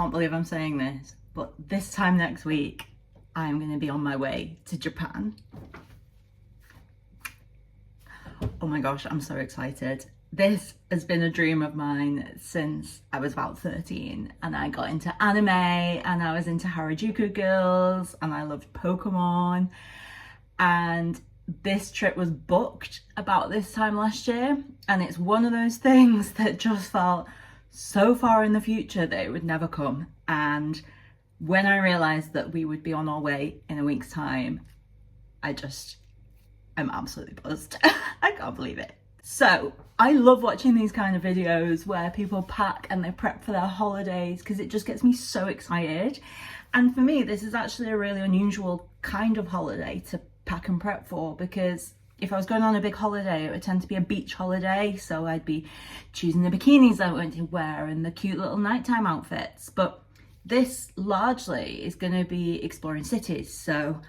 can't believe I'm saying this, but this time next week, I'm going to be on my way to Japan. Oh my gosh, I'm so excited. This has been a dream of mine since I was about 13, and I got into anime and I was into Harajuku girls and I loved Pokemon, and this trip was booked about this time last year, and it's one of those things that just felt so far in the future that it would never come. And when I realized that we would be on our way in a week's time, I'm absolutely buzzed. I can't believe it. So I love watching these kind of videos where people pack and they prep for their holidays, because it just gets me so excited. And for me, this is actually a really unusual kind of holiday to pack and prep for, because if I was going on a big holiday, it would tend to be a beach holiday, so I'd be choosing the bikinis I want to wear and the cute little nighttime outfits. But this largely is going to be exploring cities, so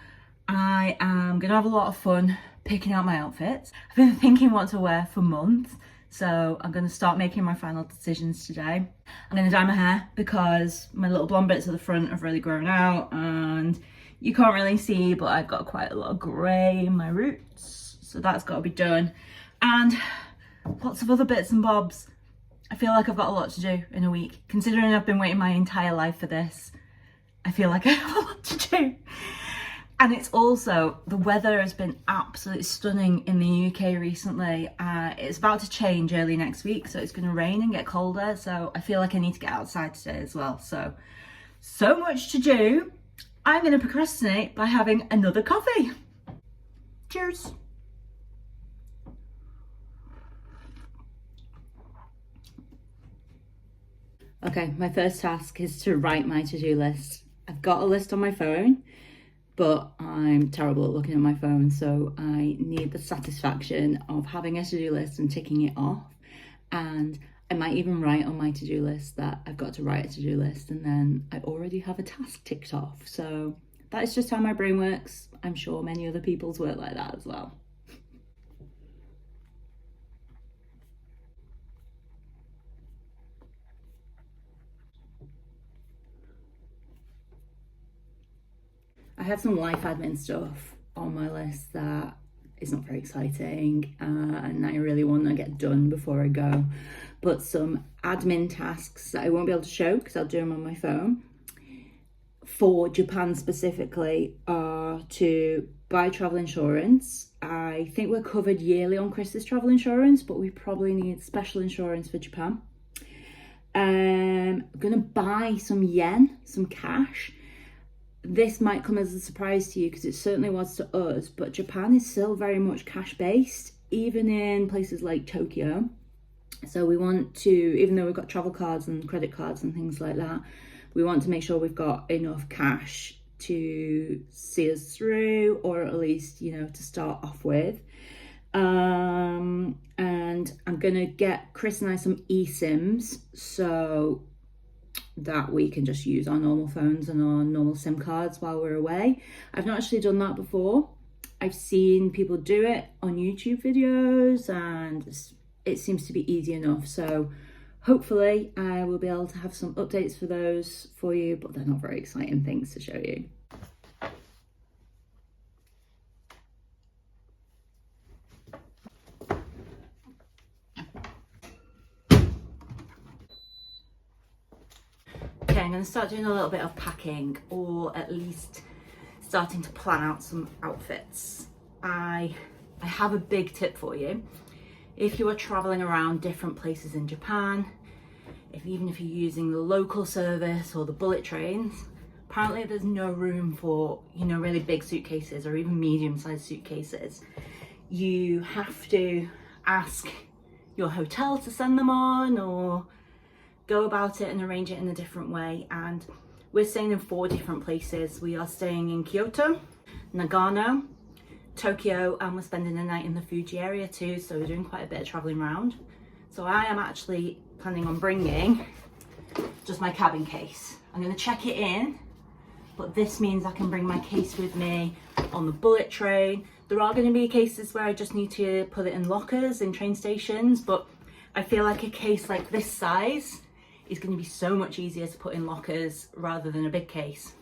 I am going to have a lot of fun picking out my outfits. I've been thinking what to wear for months, so I'm going to start making my final decisions today. I'm going to dye my hair because my little blonde bits at the front have really grown out, and you can't really see, but I've got quite a lot of grey in my roots, so that's got to be done. And lots of other bits and bobs. I feel like I've got a lot to do in a week. Considering I've been waiting my entire life for this, I feel like I have a lot to do. And it's also, the weather has been absolutely stunning in the UK recently. It's about to change early next week, so it's going to rain and get colder, so I feel like I need to get outside today as well. So much to do. I'm going to procrastinate by having another coffee. Cheers. Okay, my first task is to write my to-do list. I've got a list on my phone, but I'm terrible at looking at my phone, so I need the satisfaction of having a to-do list and ticking it off. And I might even write on my to-do list that I've got to write a to-do list, and then I already have a task ticked off. So that is just how my brain works. I'm sure many other people's work like that as well. I have some life admin stuff on my list that is not very exciting, and I really want to get done before I go. But some admin tasks that I won't be able to show because I'll do them on my phone for Japan specifically are to buy travel insurance. I think we're covered yearly on Chris's travel insurance, but we probably need special insurance for Japan. I'm gonna buy some yen, some cash. This might come as a surprise to you because it certainly was to us, but Japan is still very much cash based, even in places like Tokyo. So we want to, even though we've got travel cards and credit cards and things like that, we want to make sure we've got enough cash to see us through, or at least, to start off with. And I'm gonna get Chris and I some eSIMs so that we can just use our normal phones and our normal SIM cards while we're away. I've not actually done that before. I've seen people do it on YouTube videos and it seems to be easy enough. So hopefully I will be able to have some updates for those for you, but they're not very exciting things to show you. Okay, I'm going to start doing a little bit of packing, or at least starting to plan out some outfits. I have a big tip for you. If you are traveling around different places in Japan, even if you're using the local service or the bullet trains, apparently there's no room for, really big suitcases or even medium-sized suitcases. You have to ask your hotel to send them on, or go about it and arrange it in a different way. And we're staying in 4 different places. We are staying in Kyoto, Nagano, Tokyo, and we're spending the night in the Fuji area too, so we're doing quite a bit of traveling around. So I am actually planning on bringing just my cabin case. I'm going to check it in, but this means I can bring my case with me on the bullet train. There are going to be cases where I just need to put it in lockers in train stations, but I feel like a case like this size is going to be so much easier to put in lockers rather than a big case.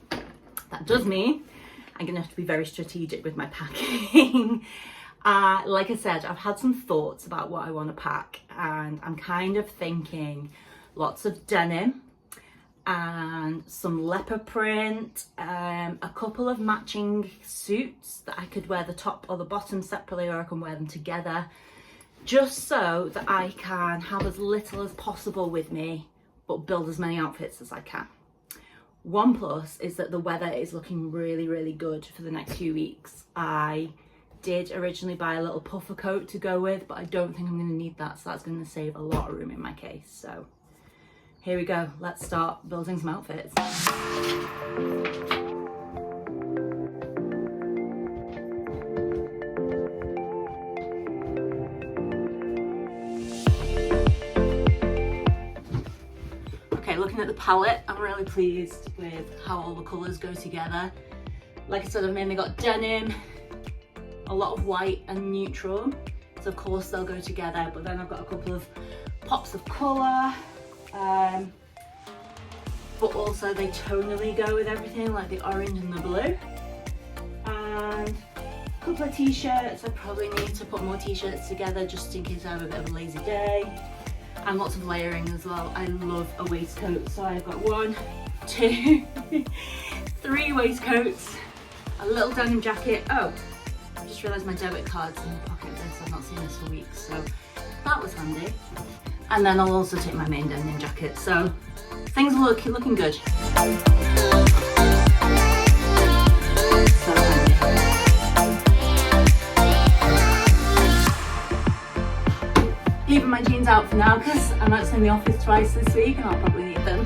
That does mean I'm going to have to be very strategic with my packing. Like I said, I've had some thoughts about what I want to pack, and I'm kind of thinking lots of denim and some leopard print, a couple of matching suits that I could wear the top or the bottom separately, or I can wear them together, just so that I can have as little as possible with me but build as many outfits as I can. One plus is that the weather is looking really, really good for the next few weeks. I did originally buy a little puffer coat to go with, but I don't think I'm going to need that, so that's going to save a lot of room in my case. So here we go, let's start building some outfits. Okay, looking at the palette, I'm really pleased with how all the colours go together. Like I said, I've mainly got denim, a lot of white and neutral, so of course they'll go together, but then I've got a couple of pops of colour, but also they tonally go with everything, like the orange and the blue. And a couple of t-shirts. I probably need to put more t-shirts together just in case I have a bit of a lazy day. And lots of layering as well. I love a waistcoat, so I've got 1, 2, 3 waistcoats, a little denim jacket. Oh, I just realised my debit card's in the pocket of this. I've not seen this for weeks, so that was handy. And then I'll also take my main denim jacket. So things are looking good. So handy. Leaving my jeans out for now because I'm actually in the office twice this week and I'll probably need them.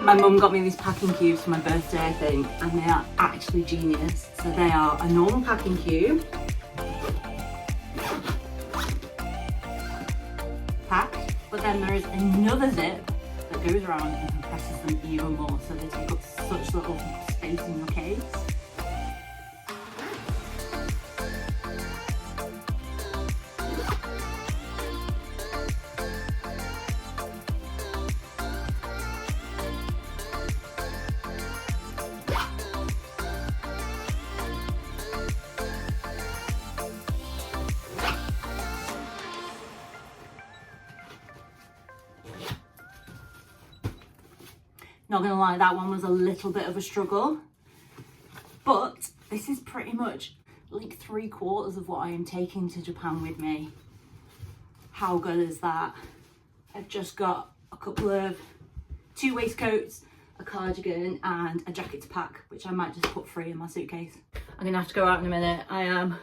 My mum got me these packing cubes for my birthday, I think, and they are actually genius. So they are a normal packing cube, packed, but then there is another zip that goes around and compresses them even more, so they take up such little space in your case. Not gonna lie, that one was a little bit of a struggle, but this is pretty much like 3/4 of what I am taking to Japan with me. How good is that? I've just got a couple of 2 waistcoats, a cardigan and a jacket to pack, which I might just put free in my suitcase. I'm gonna have to go out in a minute. I am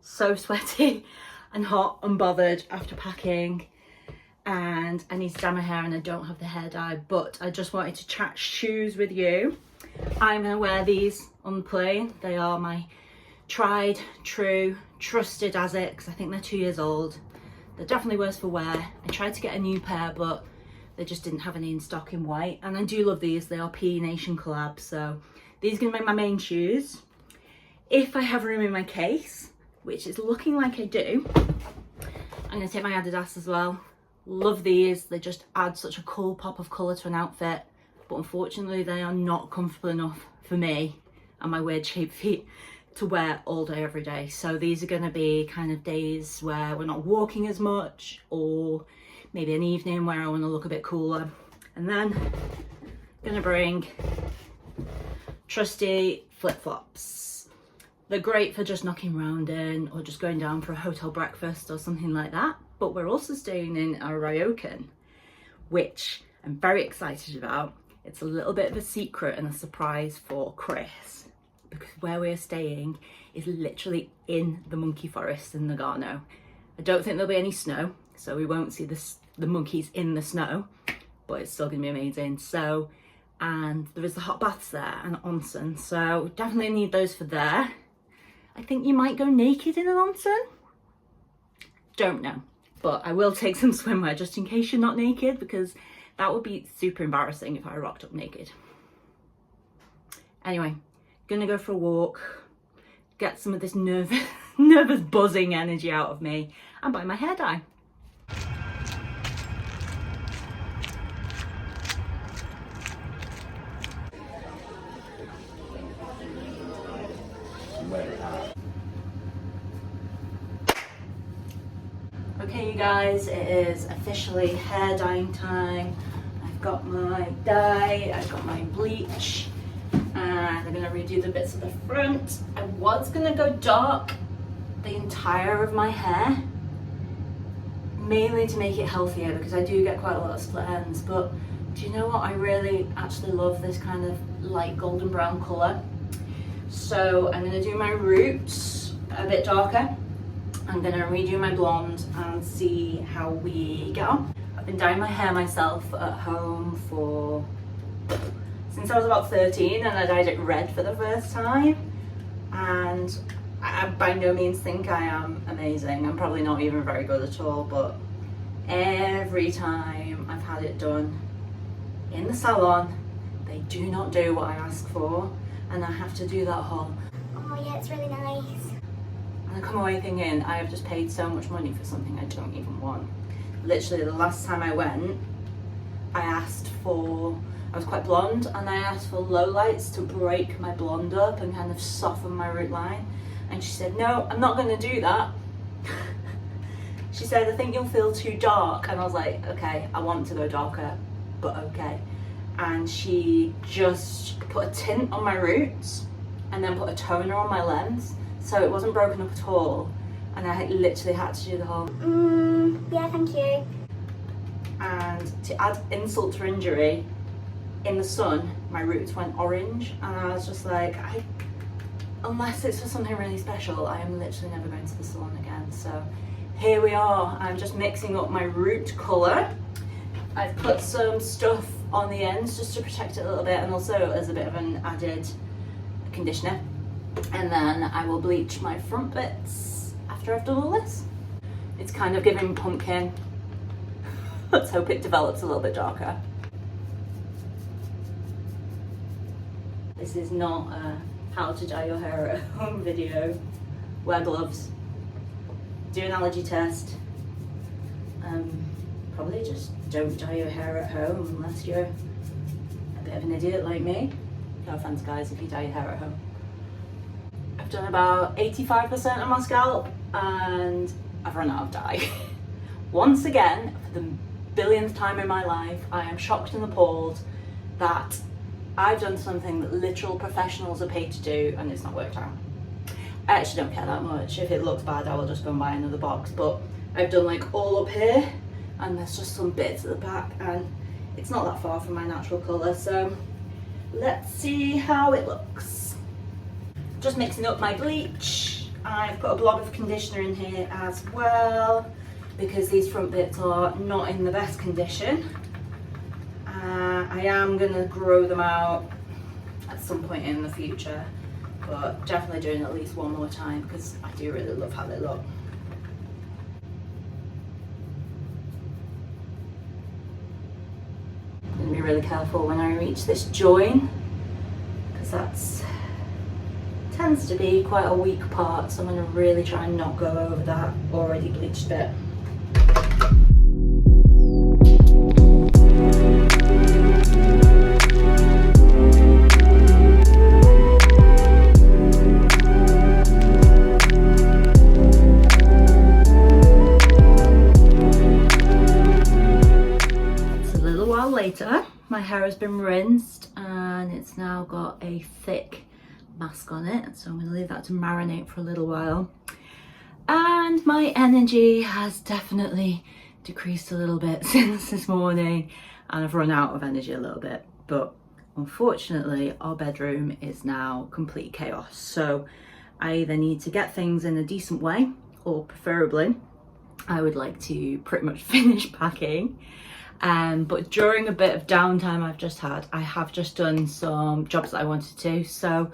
so sweaty and hot and bothered after packing, and I need to dye my hair and I don't have the hair dye, but I just wanted to chat shoes with you. I'm gonna wear these on the plane. They are my tried, true, trusted Asics. I think they're 2 years old. They're definitely worse for wear. I tried to get a new pair, but they just didn't have any in stock in white. And I do love these. They are PE Nation collab, so these are gonna be my main shoes. If I have room in my case, which is looking like I do, I'm gonna take my Adidas as well. Love these. They just add such a cool pop of colour to an outfit, but unfortunately they are not comfortable enough for me and my weird shaped feet to wear all day every day. So these are going to be kind of days where we're not walking as much, or maybe an evening where I want to look a bit cooler. And then I'm going to bring trusty flip-flops. They're great for just knocking around in or just going down for a hotel breakfast or something like that. But we're also staying in a ryokan, which I'm very excited about. It's a little bit of a secret and a surprise for Chris, because where we're staying is literally in the monkey forest in Nagano. I don't think there'll be any snow, so we won't see the monkeys in the snow, but it's still gonna be amazing. So, and there is the hot baths there and onsen, so definitely need those for there. I think you might go naked in an onsen. Don't know. But I will take some swimwear just in case you're not naked, because that would be super embarrassing if I rocked up naked. Anyway, gonna go for a walk, get some of this nervous buzzing energy out of me, and buy my hair dye. Okay you guys, it is officially hair dyeing time. I've got my dye, I've got my bleach, and I'm gonna redo the bits at the front. I was gonna go dark the entire of my hair, mainly to make it healthier because I do get quite a lot of split ends, but do you know what? I really actually love this kind of light golden brown colour. So I'm gonna do my roots a bit darker. I'm gonna redo my blonde and see how we get on. I've been dyeing my hair myself at home since I was about 13, and I dyed it red for the first time. And I by no means think I am amazing. I'm probably not even very good at all, but every time I've had it done in the salon, they do not do what I ask for, and I have to do that whole, oh yeah, it's really nice. And I come away thinking, I have just paid so much money for something I don't even want. Literally, the last time I went, I was quite blonde, and I asked for lowlights to break my blonde up and kind of soften my root line. And she said, no, I'm not gonna do that. She said, I think you'll feel too dark. And I was like, okay, I want to go darker, but okay. And she just put a tint on my roots and then put a toner on my lens. So it wasn't broken up at all, and I literally had to do the whole yeah, thank you. And to add insult to injury, in the sun my roots went orange, and I was just like, unless it's for something really special, I am literally never going to the salon again. So here we are. I'm just mixing up my root colour. I've put some stuff on the ends just to protect it a little bit, and also as a bit of an added conditioner. And then I will bleach my front bits after I've done all this. It's kind of giving pumpkin. Let's hope it develops a little bit darker. This is not a how to dye your hair at home video. Wear gloves, do an allergy test. Probably just don't dye your hair at home unless you're a bit of an idiot like me. No offense guys if you dye your hair at home. I've done about 85% of my scalp and I've run out of dye. Once again, for the billionth time in my life, I am shocked and appalled that I've done something that literal professionals are paid to do and it's not worked out. I actually don't care that much. If it looks bad, I will just go and buy another box, but I've done like all up here and there's just some bits at the back and it's not that far from my natural colour, so let's see how it looks. Just mixing up my bleach. I've put a blob of conditioner in here as well because these front bits are not in the best condition. I am going to grow them out at some point in the future, but definitely doing it at least one more time because I do really love how they look. I'm going to be really careful when I reach this join because that's tends to be quite a weak part, so I'm going to really try and not go over that already bleached bit. It's a little while later, my hair has been rinsed and it's now got a thick mask on it, so I'm going to leave that to marinate for a little while. And my energy has definitely decreased a little bit since this morning and I've run out of energy a little bit, but unfortunately our bedroom is now complete chaos, so I either need to get things in a decent way or preferably I would like to pretty much finish packing. But during a bit of downtime I've just had, I have just done some jobs that I wanted to. So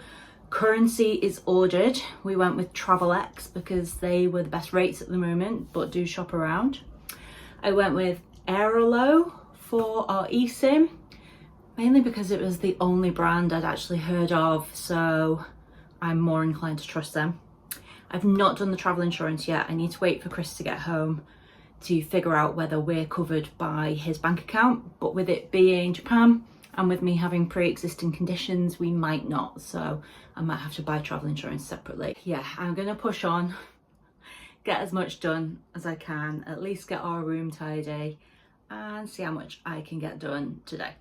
currency is ordered. We went with TravelX because they were the best rates at the moment, but do shop around. I went with Aerolo for our eSIM. mainly because it was the only brand I'd actually heard of, so I'm more inclined to trust them. I've not done the travel insurance yet. I need to wait for Chris to get home to figure out whether we're covered by his bank account, but with it being Japan and with me having pre-existing conditions, we might not, so I might have to buy travel insurance separately. Yeah, I'm gonna push on, get as much done as I can, at least get our room tidy and see how much I can get done today.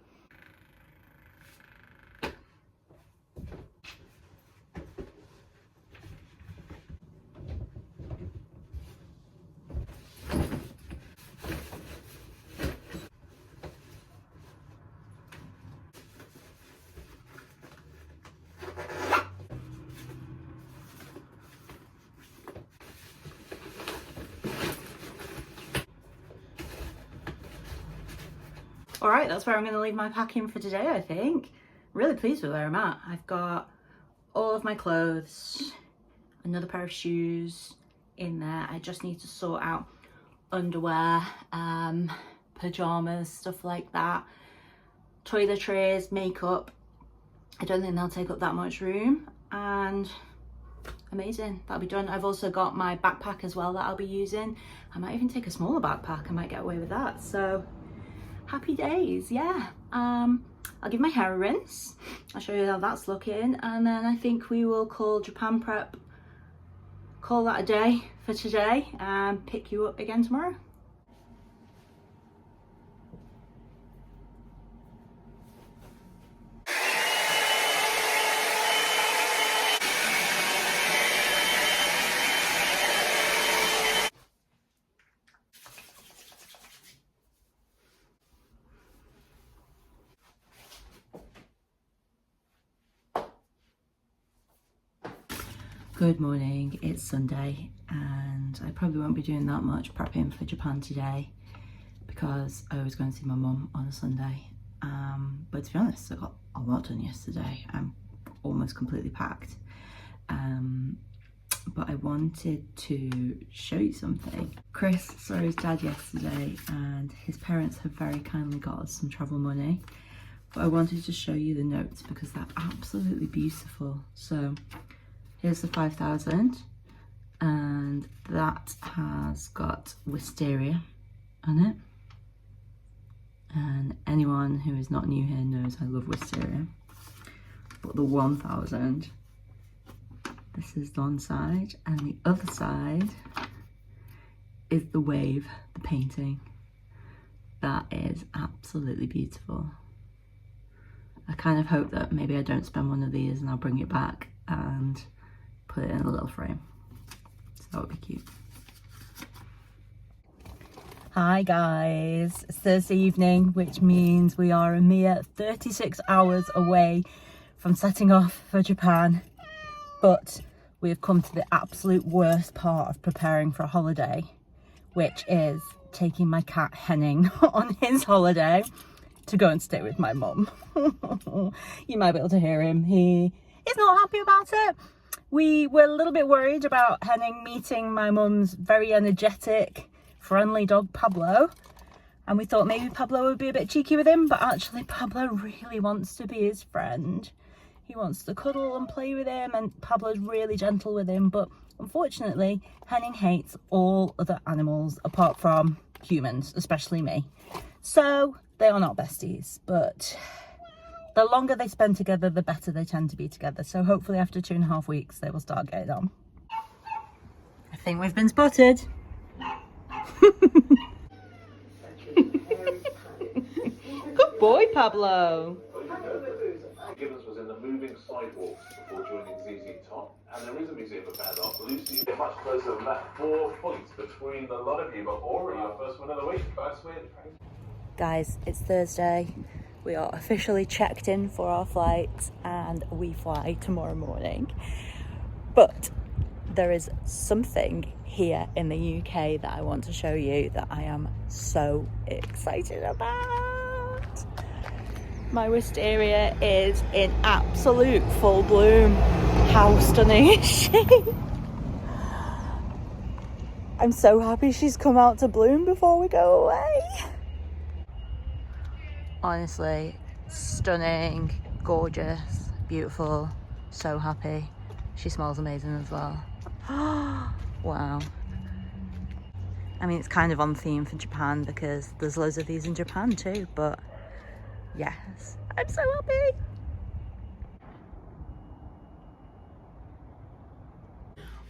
All right, that's where I'm gonna leave my packing for today, I think. Really pleased with where I'm at. I've got all of my clothes, another pair of shoes in there. I just need to sort out underwear, pajamas, stuff like that. Toiletries, makeup. I don't think they'll take up that much room, and amazing, that'll be done. I've also got my backpack as well that I'll be using. I might even take a smaller backpack, I might get away with that, so happy days. Yeah, I'll give my hair a rinse, I'll show you how that's looking, and then I think we will call Japan prep, call that a day for today, and pick you up again tomorrow. Good morning, it's Sunday and I probably won't be doing that much prepping for Japan today because I was going to see my mum on a Sunday, but to be honest, I got a lot done yesterday. I'm almost completely packed, but I wanted to show you something. Chris saw his dad yesterday and his parents have very kindly got us some travel money, but I wanted to show you the notes because they're absolutely beautiful. So here's the 5,000, and that has got wisteria on it. And anyone who is not new here knows I love wisteria. But the 1,000, this is one side, and the other side is the wave, the painting. That is absolutely beautiful. I kind of hope that maybe I don't spend one of these and I'll bring it back and put it in a little frame, so that would be cute. Hi guys, it's Thursday evening, which means we are a mere 36 hours away from setting off for Japan, but we have come to the absolute worst part of preparing for a holiday, which is taking my cat Henning on his holiday to go and stay with my mum. You might be able to hear him, he is not happy about it. We were a little bit worried about Henning meeting my mum's very energetic, friendly dog Pablo, and we thought maybe Pablo would be a bit cheeky with him, but actually Pablo really wants to be his friend. He wants to cuddle and play with him, and Pablo's really gentle with him, but unfortunately Henning hates all other animals apart from humans, especially me. So they are not besties, but the longer they spend together, the better they tend to be together. So hopefully after 2.5 weeks, they will start getting on. I think we've been spotted. Good boy, Pablo. Gibbons was in the moving sidewalks before joining ZZ Top, and there is a museum of band art. Lucy, much closer than that. 4 points between the lot of you, but already your first win of the week. First win. Guys, it's Thursday. We are officially checked in for our flights and we fly tomorrow morning. But there is something here in the UK that I want to show you that I am so excited about. My wisteria is in absolute full bloom. How stunning is she? I'm so happy she's come out to bloom before we go away. Honestly, Stunning, gorgeous, beautiful, so happy. She smells amazing as well. Wow. I mean, it's kind of on theme for Japan because there's loads of these in Japan too, but yes, I'm so happy.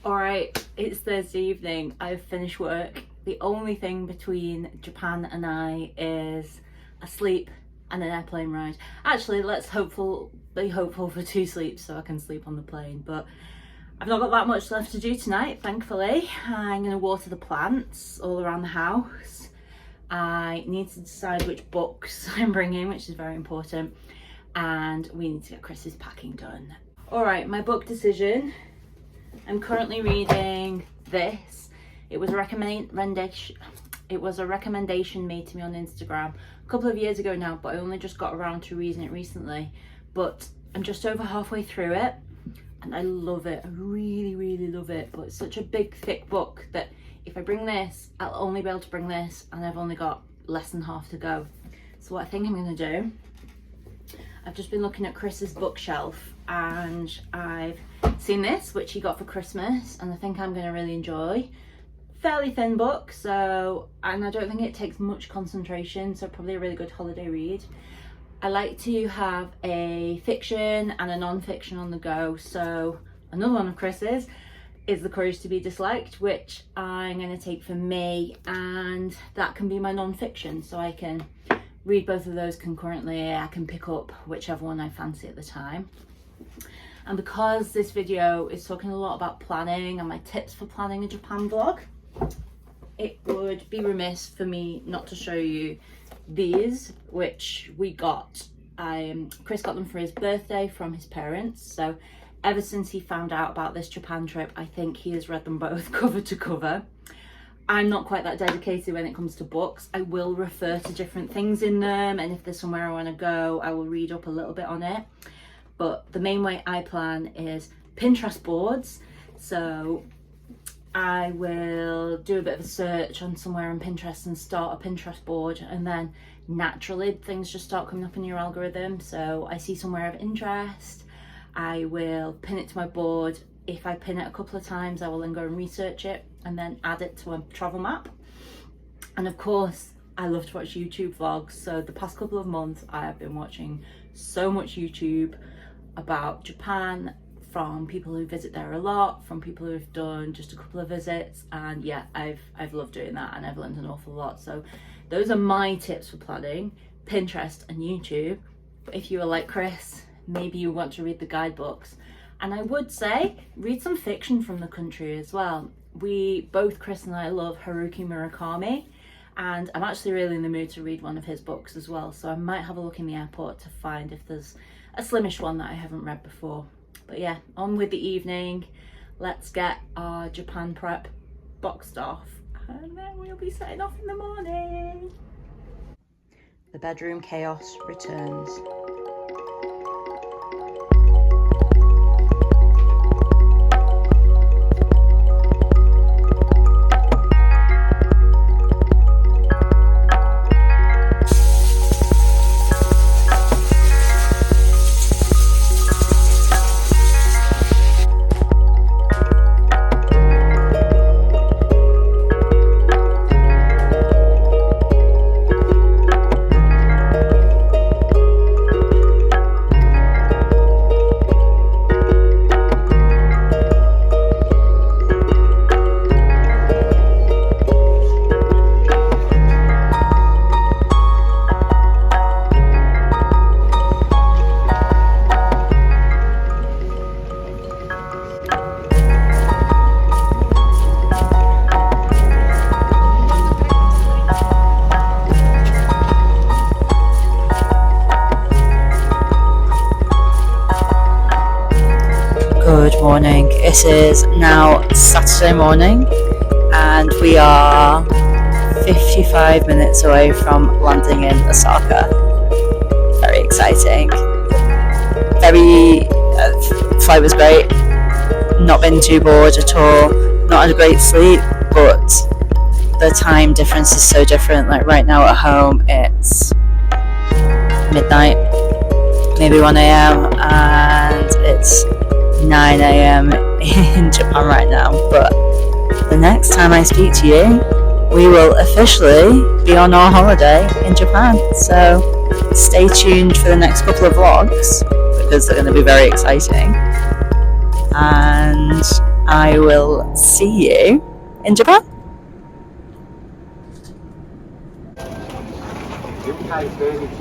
Alright, it's Thursday evening. I've finished work. The only thing between Japan and I is a sleep and an airplane ride. Actually, let's be hopeful for 2 sleeps so I can sleep on the plane, but I've not got that much left to do tonight, thankfully. I'm going to water the plants all around the house. I need to decide which books I'm bringing, which is very important, and we need to get Chris's packing done. Alright, my book decision. I'm currently reading this. It was a recommendation made to me on Instagram a couple of years ago now, but I only just got around to reading it recently. But I'm just over halfway through it and I love it. I really, really love it. But it's such a big, thick book that if I bring this, I'll only be able to bring this, and I've only got less than half to go. So what I think I'm going to do, I've just been looking at Chris's bookshelf and I've seen this, which he got for Christmas, and I think I'm going to really enjoy. Fairly thin book, and I don't think it takes much concentration, so probably a really good holiday read. I like to have a fiction and a non-fiction on the go, so another one of Chris's is The Courage to Be Disliked, which I'm going to take for me, and that can be my non-fiction, so I can read both of those concurrently. I can pick up whichever one I fancy at the time. And because this video is talking a lot about planning and my tips for planning a Japan vlog, it would be remiss for me not to show you these, which we got. Chris got them for his birthday from his parents, so ever since he found out about this Japan trip, I think he has read them both cover to cover. I'm not quite that dedicated when it comes to books. I will refer to different things in them, and if there's somewhere I want to go, I will read up a little bit on it. But the main way I plan is Pinterest boards. So I will do a bit of a search on somewhere on Pinterest and start a Pinterest board, and then naturally things just start coming up in your algorithm. So I see somewhere of interest, I will pin it to my board. If I pin it a couple of times, I will then go and research it and then add it to a travel map. And of course, I love to watch YouTube vlogs. So the past couple of months, I have been watching so much YouTube about Japan, from people who visit there a lot, from people who've done just a couple of visits, and yeah, I've loved doing that, and I've learned an awful lot. So those are my tips for planning: Pinterest and YouTube. But if you are like Chris, maybe you want to read the guidebooks, and I would say read some fiction from the country as well. Both Chris and I love Haruki Murakami, and I'm actually really in the mood to read one of his books as well, so I might have a look in the airport to find if there's a slimish one that I haven't read before. But yeah, on with the evening. Let's get our Japan prep boxed off, and then we'll be setting off in the morning. The bedroom chaos returns. Good morning. It is now Saturday morning and we are 55 minutes away from landing in Osaka. Very exciting. Flight was great. Not been too bored at all. Not had a great sleep, but the time difference is so different. Like right now at home, it's midnight, maybe 1 a.m, and it's 9 a.m. in Japan right now. But the next time I speak to you, we will officially be on our holiday in Japan. So stay tuned for the next couple of vlogs because they're going to be very exciting. And I will see you in Japan. New Taipei